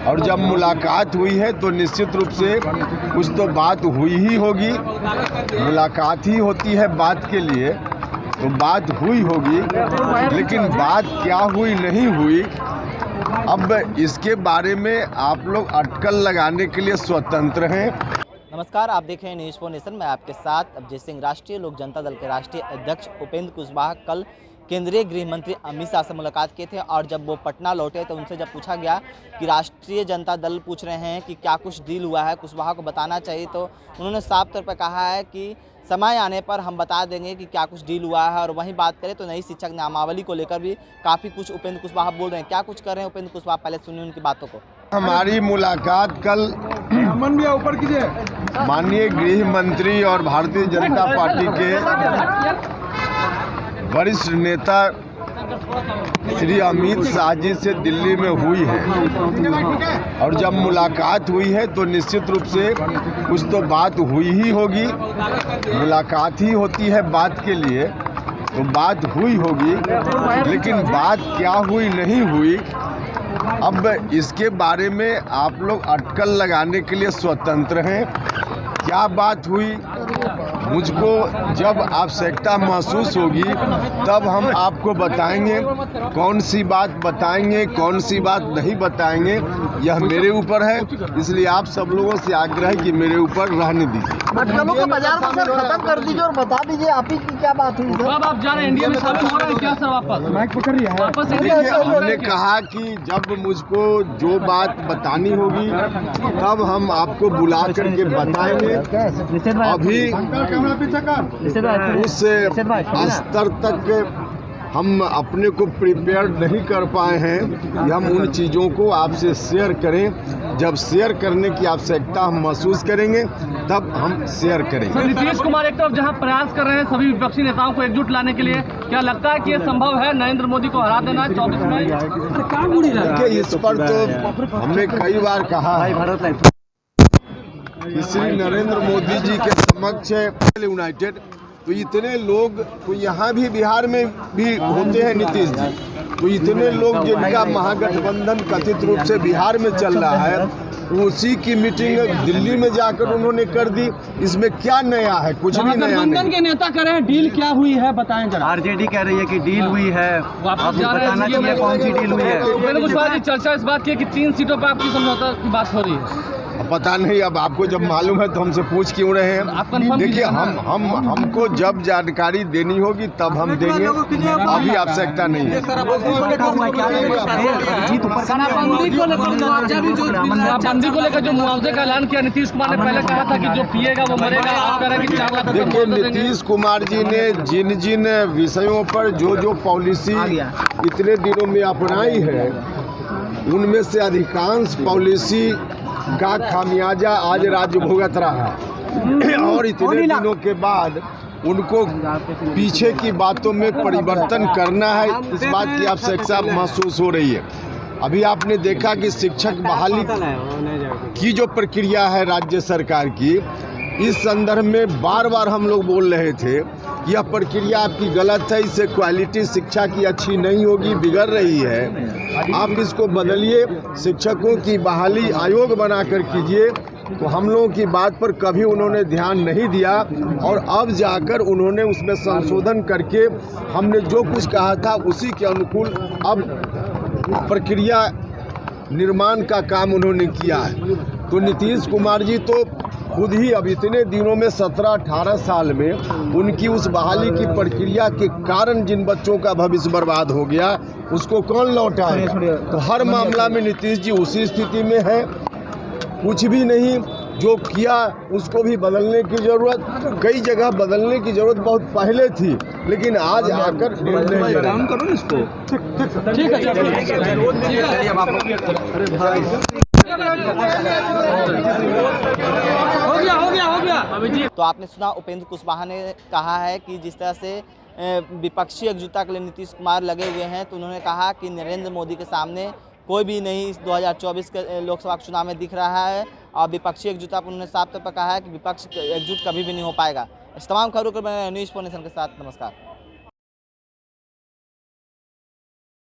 और जब मुलाकात हुई है तो निश्चित रूप से कुछ तो बात हुई ही होगी। मुलाकात ही होती है बात के लिए, तो बात हुई होगी, लेकिन बात क्या हुई नहीं हुई, अब इसके बारे में आप लोग अटकल लगाने के लिए स्वतंत्र हैं। नमस्कार, आप देख रहे हैं न्यूज़ 4 नेशन। मैं आपके साथ अभिजीत सिंह। राष्ट्रीय लोक जनता दल के राष्ट्रीय अध्यक्ष उपेंद्र कुशवाहा कल केंद्रीय गृह मंत्री अमित शाह से मुलाकात किए थे और जब वो पटना लौटे तो उनसे जब पूछा गया कि राष्ट्रीय जनता दल पूछ रहे हैं कि क्या कुछ डील हुआ है, कुशवाहा को बताना चाहिए, तो उन्होंने साफ तौर पर कहा है कि समय आने पर हम बता देंगे कि क्या कुछ डील हुआ है। और वहीं बात करें तो नई शिक्षक नामावली को लेकर भी काफ़ी कुछ उपेंद्र कुशवाहा बोल रहे हैं। क्या कुछ कर रहे हैं उपेंद्र कुशवाहा, पहले सुनिए उनकी बातों को। हमारी मुलाकात कल माननीय गृह मंत्री और भारतीय जनता पार्टी के वरिष्ठ नेता श्री अमित शाह जी से दिल्ली में हुई है। और जब मुलाकात हुई है तो निश्चित रूप से कुछ तो बात हुई ही होगी। मुलाकात ही होती है बात के लिए, तो बात हुई होगी, लेकिन बात क्या हुई नहीं हुई, अब इसके बारे में आप लोग अटकल लगाने के लिए स्वतंत्र हैं। क्या बात हुई, मुझको जब आवश्यकता महसूस होगी तब हम आपको बताएंगे। कौन सी बात बताएंगे, कौन सी बात नहीं बताएंगे, यह मेरे ऊपर है। इसलिए आप सब लोगों से आग्रह है कि मेरे ऊपर रहने दीजिए। अटकलों को बाजार में सर खत्म कर दीजिए और बता दीजिए आप ही की क्या बात हुई सर। अब आप जा रहे हैं, इंडिया में शामिल हो रहे हैं क्या सर? वापस माइक पकड़ रही है वापस। देखिए, हमने कहा कि जब मुझको जो बात बतानी होगी तब हम आपको बुला करके बताएंगे। अभी उस स्तर तक हम अपने को प्रिपेयर नहीं कर पाए हैं कि हम उन चीज़ों को आपसे शेयर करें। जब शेयर करने की आवश्यकता हम महसूस करेंगे तब हम शेयर करेंगे। नीतीश कुमार एक तरफ जहां प्रयास कर रहे हैं सभी विपक्षी नेताओं को एकजुट लाने के लिए, क्या लगता है कि ये संभव है नरेंद्र मोदी को हरा देना 24 में? देखिए, इस पर तो हमने कई बार कहा है कि श्री नरेंद्र मोदी जी के समक्ष यूनाइटेड, तो इतने लोग तो यहाँ भी बिहार में भी होते हैं नीतीश जी, तो इतने लोग जिनका महागठबंधन कथित रूप से बिहार में चल रहा है, उसी की मीटिंग दिल्ली में जाकर उन्होंने कर दी। इसमें क्या नया है? कुछ भी नया नहीं। के नेता कह रहे हैं डील क्या हुई है बताएं जरा। आरजेडी कह रही है कि डील हुई है, वापस जा रहे बताना चाहिए कौन सी डील हुई है। उपेंद्र कुशवाहा जी चर्चा इस बात की है कि 3 सीटों पर आपकी समझौता की बात हो रही है। पता नहीं, अब आपको जब मालूम है तो हमसे पूछ क्यों रहे हैं? देखिए, हमको जब जानकारी देनी होगी तब हम देंगे, अभी आवश्यकता नहीं है। बंदी को लेकर जो मुआवजे का ऐलान किया नीतीश कुमार ने, पहले कहा था कि जो पिएगा वो मरेगा, आप कह रहे हैं कि 4 लाख। देखिए, नीतीश कुमार जी ने जिन जिन विषयों पर जो पॉलिसी इतने दिनों में अपनाई है, उनमें से अधिकांश पॉलिसी का खामियाजा आज राज्य भुगत रहा है। और इतने दिनों के बाद उनको पीछे की बातों में परिवर्तन करना है, इस बात की आवश्यकता महसूस हो रही है। अभी आपने देखा कि शिक्षक बहाली की जो प्रक्रिया है राज्य सरकार की, इस संदर्भ में बार बार हम लोग बोल रहे थे कि यह प्रक्रिया आपकी गलत है, इससे क्वालिटी शिक्षा की अच्छी नहीं होगी, बिगड़ रही है, आप इसको बदलिए, शिक्षकों की बहाली आयोग बनाकर कीजिए। तो हम लोगों की बात पर कभी उन्होंने ध्यान नहीं दिया और अब जाकर उन्होंने उसमें संशोधन करके हमने जो कुछ कहा था उसी के अनुकूल अब प्रक्रिया निर्माण का काम उन्होंने किया है। तो नीतीश कुमार जी तो खुद ही अब इतने दिनों में 17-18 साल में उनकी उस बहाली की प्रक्रिया के कारण जिन बच्चों का भविष्य बर्बाद हो गया, उसको कौन लौटाएगा? तो हर मामला में नीतीश जी उसी स्थिति में है। कुछ भी नहीं, जो किया उसको भी बदलने की ज़रूरत, कई जगह बदलने की ज़रूरत बहुत पहले थी, लेकिन आज आकर डाउन करो इसको। ठीक है। तो आपने सुना, उपेंद्र कुशवाहा ने कहा है कि जिस तरह से विपक्षी एकजुटता के लिए नीतीश कुमार लगे हुए हैं, तो उन्होंने कहा कि नरेंद्र मोदी के सामने कोई भी नहीं इस 2024 के लोकसभा चुनाव में दिख रहा है। और विपक्षी एकजुटता पर उन्होंने साफ तौर पर कहा है कि विपक्ष एकजुट कभी भी नहीं हो पाएगा। इस तमाम खबरों को मैं न्यूज़ 4 नेशन के साथ नमस्कार।